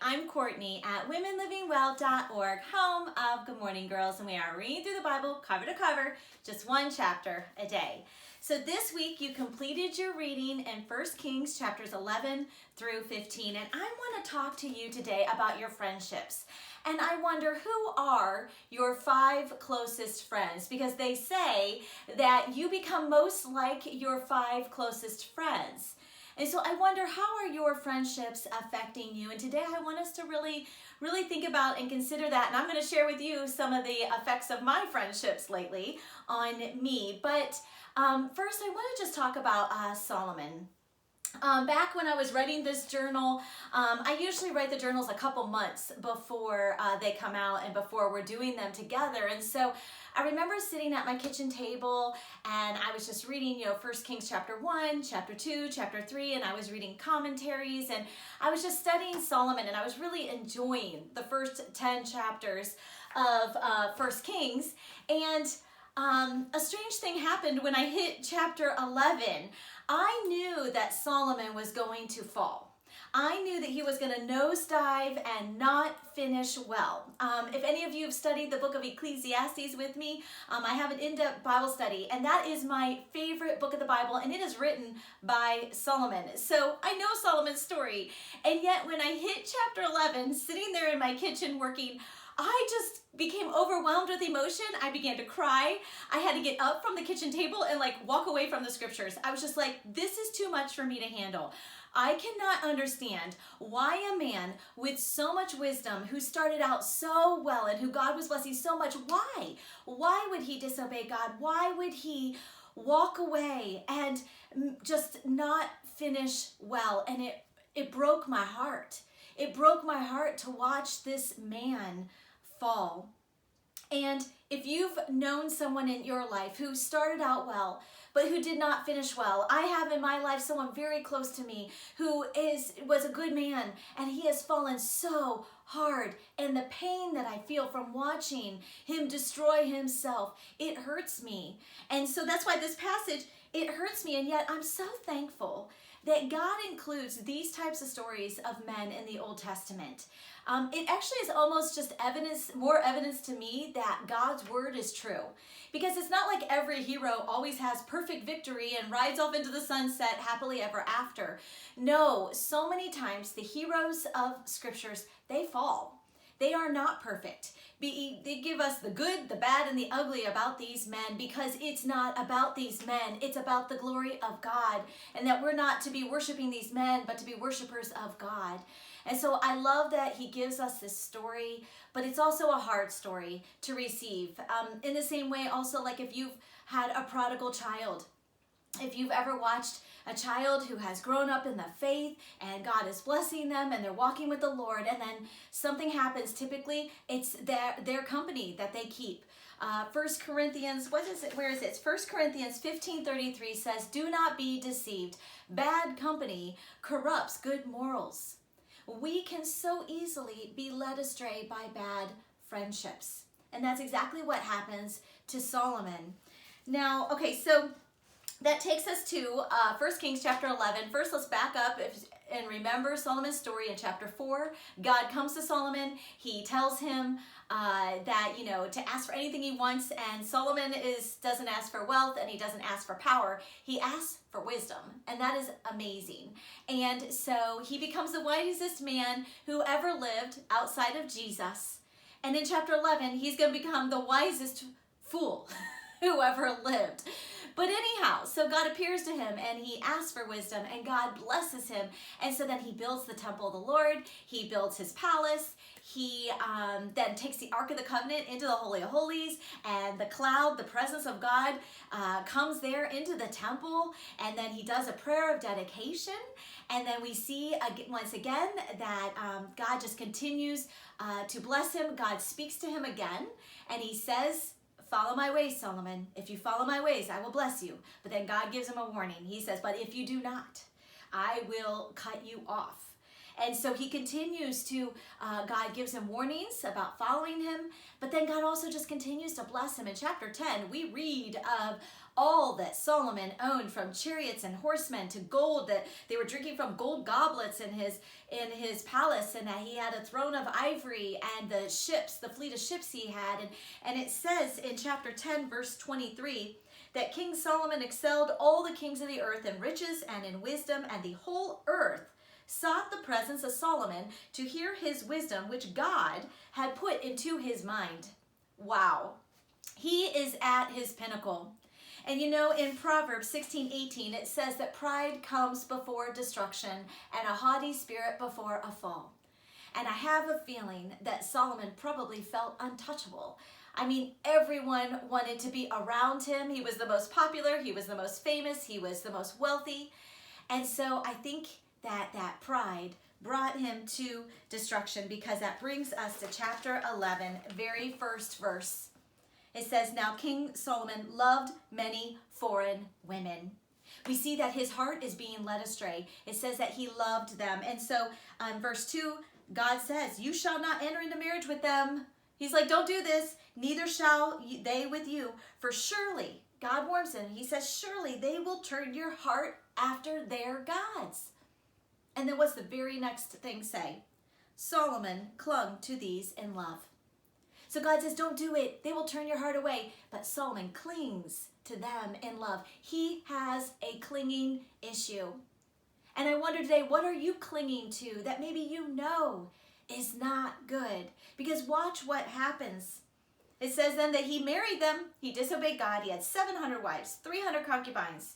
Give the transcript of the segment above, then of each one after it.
Hi, I'm Courtney at womenlivingwell.org, home of Good Morning Girls, and we are reading through the Bible cover to cover, just one chapter a day. So this week you completed your reading in 1 Kings chapters 11 through 15, and I want to talk to you today about your friendships. And I wonder, who are your 5 closest friends? Because they say that you become most like your 5 closest friends. And so I wonder, how are your friendships affecting you? And today I want us to really think about and consider that. And I'm going to share with you some of the effects of my friendships lately on me. But first, I want to just talk about Solomon. Back when I was writing this journal, I usually write the journals a couple months before they come out and before we're doing them together. And so I remember sitting at my kitchen table and I was just reading, 1 Kings chapter 1, chapter 2, chapter 3, and I was reading commentaries and I was just studying Solomon, and I was really enjoying the first 10 chapters of 1 Kings. And a strange thing happened when I hit chapter 11. I knew that Solomon was going to fall. I knew that he was going to nosedive and not finish well. If any of you have studied the book of Ecclesiastes with me, I have an in-depth Bible study, and that is my favorite book of the Bible, and it is written by Solomon. So I know Solomon's story, and yet when I hit chapter 11, sitting there in my kitchen working, I just became overwhelmed with emotion. I began to cry. I had to get up from the kitchen table and walk away from the scriptures. I was just like, this is too much for me to handle. I cannot understand why a man with so much wisdom, who started out so well and who God was blessing so much, why would he disobey God? Why would he walk away and just not finish well? And it broke my heart. It broke my heart to watch this man fall. And if you've known someone in your life who started out well, but who did not finish well, I have in my life someone very close to me who was a good man, and he has fallen so hard. And the pain that I feel from watching him destroy himself, it hurts me. And so that's why this passage, it hurts me, and yet I'm so thankful that God includes these types of stories of men in the Old Testament. It actually is almost just more evidence to me that God's word is true. Because it's not like every hero always has perfect victory and rides off into the sunset happily ever after. No, so many times the heroes of scriptures, they fall. They are not perfect. They give us the good, the bad, and the ugly about these men, because it's not about these men. It's about the glory of God, and that we're not to be worshiping these men, but to be worshipers of God. And so I love that he gives us this story, but it's also a hard story to receive. In the same way, also, like if you've had a prodigal child, if you've ever watched a child who has grown up in the faith and God is blessing them and they're walking with the Lord, and then something happens, typically it's their company that they keep. 1 Corinthians, where is it? 1 Corinthians 15:33 says, "Do not be deceived. Bad company corrupts good morals." We can so easily be led astray by bad friendships. And that's exactly what happens to Solomon. Now, okay, so that takes us to 1 Kings chapter 11. First, let's back up and remember Solomon's story in chapter 4. God comes to Solomon. He tells him that, to ask for anything he wants. And Solomon doesn't ask for wealth, and he doesn't ask for power. He asks for wisdom. And that is amazing. And so he becomes the wisest man who ever lived outside of Jesus. And in chapter 11, he's going to become the wisest fool who ever lived. But anyhow, so God appears to him and he asks for wisdom, and God blesses him. And so then he builds the temple of the Lord. He builds his palace. He then takes the Ark of the Covenant into the Holy of Holies, and the cloud, the presence of God, comes there into the temple. And then he does a prayer of dedication. And then we see once again that God just continues to bless him. God speaks to him again, and he says, "Follow my ways, Solomon. If you follow my ways, I will bless you." But then God gives him a warning. He says, "But if you do not, I will cut you off." And so he continues to, God gives him warnings about following him, but then God also just continues to bless him. In chapter 10, we read of all that Solomon owned, from chariots and horsemen to gold, that they were drinking from gold goblets in his palace, and that he had a throne of ivory, and the ships, the fleet of ships he had. And it says in chapter 10, verse 23, that King Solomon excelled all the kings of the earth in riches and in wisdom, and the whole earth sought the presence of Solomon to hear his wisdom, which God had put into his mind. Wow. He is at his pinnacle. And you know, in Proverbs 16:18, it says that pride comes before destruction and a haughty spirit before a fall. And I have a feeling that Solomon probably felt untouchable. I mean, everyone wanted to be around him. He was the most popular, he was the most famous, he was the most wealthy. And so I think that pride brought him to destruction, because that brings us to chapter 11, very first verse. It says, now King Solomon loved many foreign women. We see that his heart is being led astray. It says that he loved them. And so verse 2, God says, you shall not enter into marriage with them. He's like, don't do this. Neither shall they with you. For surely, God warns him. He says, surely they will turn your heart after their gods. And then what's the very next thing say? Solomon clung to these in love. So God says, don't do it. They will turn your heart away. But Solomon clings to them in love. He has a clinging issue. And I wonder today, what are you clinging to that maybe you know is not good? Because watch what happens. It says then that he married them. He disobeyed God. He had 700 wives, 300 concubines.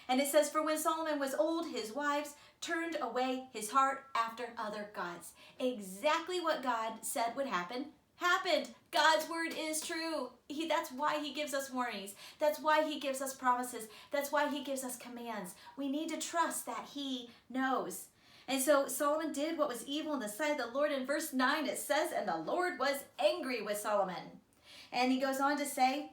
And it says, for when Solomon was old, his wives turned away his heart after other gods. Exactly what God said would happen happened. God's word is true. That's why he gives us warnings. That's why he gives us promises. That's why he gives us commands. We need to trust that he knows. And so Solomon did what was evil in the sight of the Lord. In verse 9 it says, and the Lord was angry with Solomon. And he goes on to say,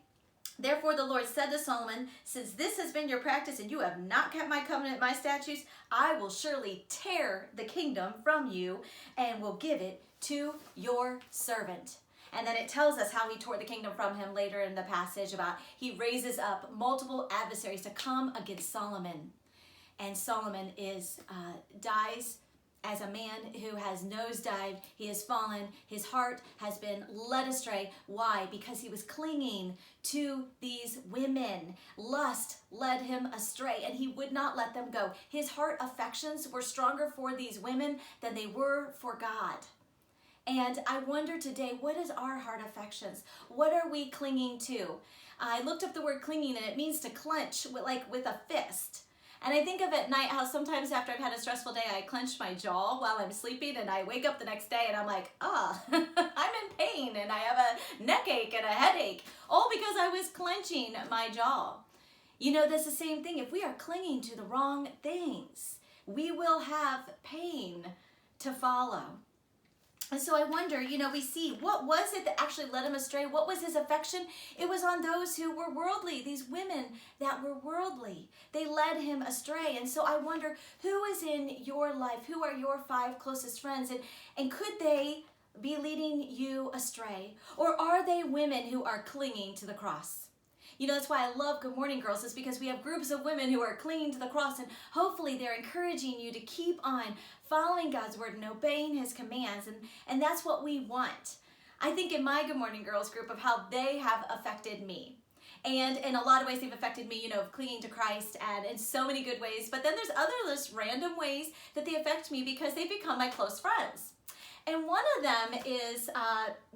therefore the Lord said to Solomon, since this has been your practice and you have not kept my covenant, my statutes, I will surely tear the kingdom from you and will give it to your servant. And then it tells us how he tore the kingdom from him later in the passage, about he raises up multiple adversaries to come against Solomon. And Solomon dies as a man who has nosedived. He has fallen. His heart has been led astray. Why? Because he was clinging to these women. Lust led him astray, and he would not let them go. His heart affections were stronger for these women than they were for God. And I wonder today, what is our heart affections? What are we clinging to? I looked up the word clinging, and it means to clench with a fist. And I think of at night how sometimes after I've had a stressful day, I clench my jaw while I'm sleeping, and I wake up the next day and I'm like, oh, I'm in pain and I have a neck ache and a headache, all because I was clenching my jaw. You know, that's the same thing. If we are clinging to the wrong things, we will have pain to follow. And so I wonder, you know, we see, what was it that actually led him astray? What was his affection? It was on those who were worldly, these women that were worldly. They led him astray. And so I wonder, who is in your life? Who are your 5 closest friends? And could they be leading you astray? Or are they women who are clinging to the cross? You know, that's why I love Good Morning Girls, is because we have groups of women who are clinging to the cross, and hopefully they're encouraging you to keep on following God's word and obeying his commands, and that's what we want. I think in my Good Morning Girls group of how they have affected me. And in a lot of ways they've affected me, you know, of clinging to Christ, and in so many good ways. But then there's other just random ways that they affect me because they become my close friends. And one of them is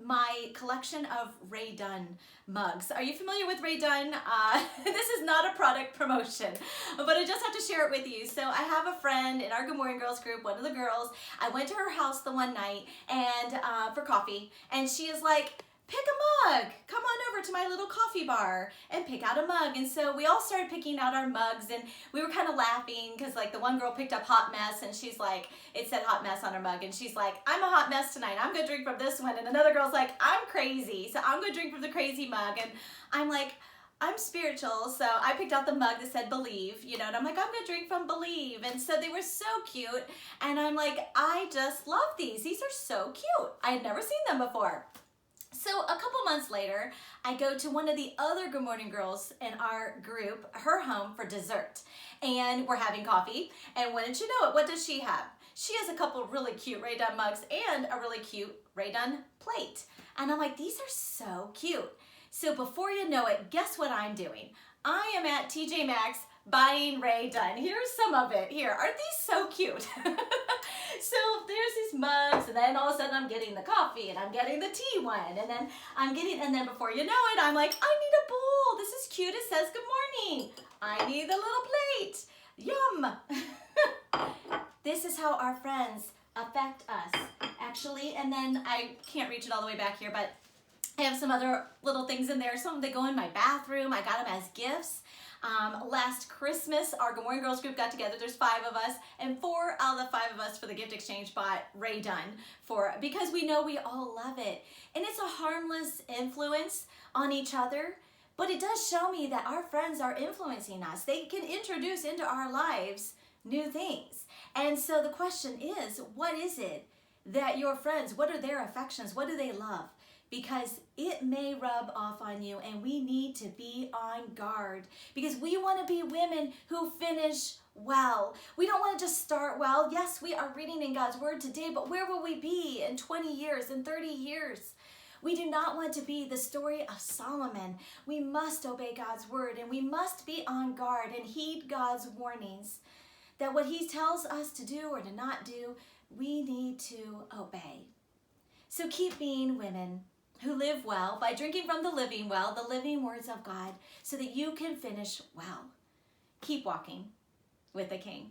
my collection of Ray Dunn mugs. Are you familiar with Ray Dunn? This is not a product promotion, but I just have to share it with you. So I have a friend in our Good Morning Girls group, one of the girls. I went to her house the one night and for coffee, and she is like, pick a mug. Come on over to my little coffee bar and pick out a mug. And so we all started picking out our mugs, and we were kind of laughing because like the one girl picked up hot mess, and she's like, it said hot mess on her mug, and she's like, I'm a hot mess tonight. I'm gonna drink from this one. And another girl's like, I'm crazy, so I'm gonna drink from the crazy mug. And I'm like, I'm spiritual, so I picked out the mug that said believe, you know, and I'm like, I'm gonna drink from believe. And so they were so cute. And I'm like, I just love these. These are so cute. I had never seen them before. So a couple months later, I go to one of the other Good Morning Girls in our group, her home for dessert. And we're having coffee. And wouldn't you know it, what does she have? She has a couple really cute Rae Dunn mugs and a really cute Rae Dunn plate. And I'm like, these are so cute. So before you know it, guess what I'm doing? I am at TJ Maxx buying Rae Dunn. Here's some of it. Here, aren't these so cute? So there's these mugs, and then all of a sudden I'm getting the coffee, and I'm getting the tea one, and then before you know it, I'm like, I need a bowl. This is cute. It says good morning. I need the little plate. Yum. This is how our friends affect us, actually. And then I can't reach it all the way back here, but I have some other little things in there. Some they go in my bathroom. I got them as gifts. Last Christmas, our Good Morning Girls group got together. There's 5 of us, and 4 out of the 5 of us for the gift exchange bought Rae Dunn because we know we all love it. And it's a harmless influence on each other, but it does show me that our friends are influencing us. They can introduce into our lives new things. And so the question is, what is it that your friends, what are their affections? What do they love? Because it may rub off on you, and we need to be on guard because we want to be women who finish well. We don't want to just start well. Yes, we are reading in God's word today, but where will we be in 20 years, in 30 years? We do not want to be the story of Solomon. We must obey God's word, and we must be on guard and heed God's warnings that what he tells us to do or to not do, we need to obey. So keep being women who live well by drinking from the living well, the living words of God, so that you can finish well. Keep walking with the King.